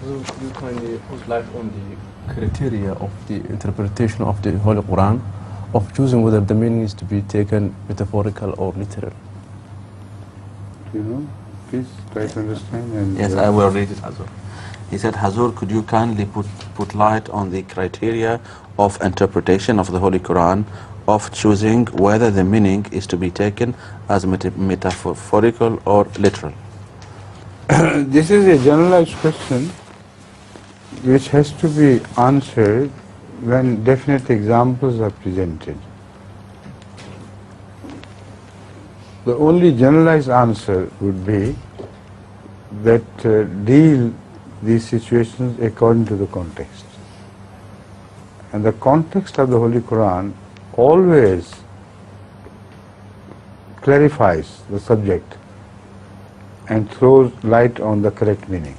Could you kindly put light on the criteria of the interpretation of the Holy Quran, of choosing whether the meaning is to be taken metaphorical or literal? You know, please try to understand. And yes, I will read it, Hazur. He said, Hazur, could you kindly put light on the criteria of interpretation of the Holy Quran, of choosing whether the meaning is to be taken as metaphorical or literal? This is a generalized question which has to be answered when definite examples are presented. The only generalized answer would be that deal these situations according to the context. And the context of the Holy Quran always clarifies the subject and throws light on the correct meaning.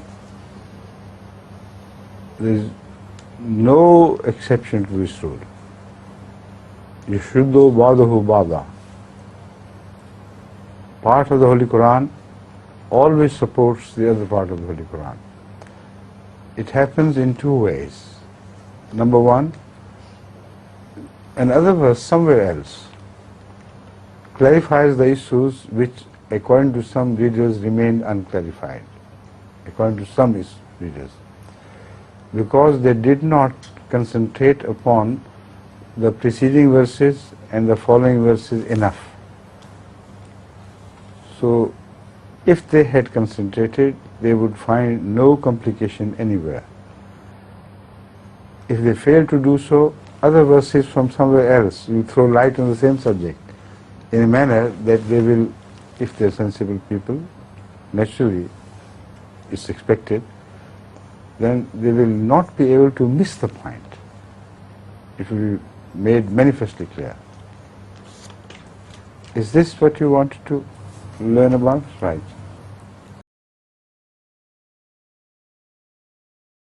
There is no exception to this rule. Yashuddu ba'dahu ba'da. Part of the Holy Quran always supports the other part of the Holy Quran. It happens in two ways. Number one, another verse somewhere else clarifies the issues which, according to some readers, remain unclarified, according to some readers, because they did not concentrate upon the preceding verses and the following verses enough. So, if they had concentrated, they would find no complication anywhere. If they fail to do so, other verses from somewhere else will throw light on the same subject in a manner that they will, if they are sensible people, naturally it's expected, then they will not be able to miss the point. It will be made manifestly clear. Is this what you wanted to learn about? Right.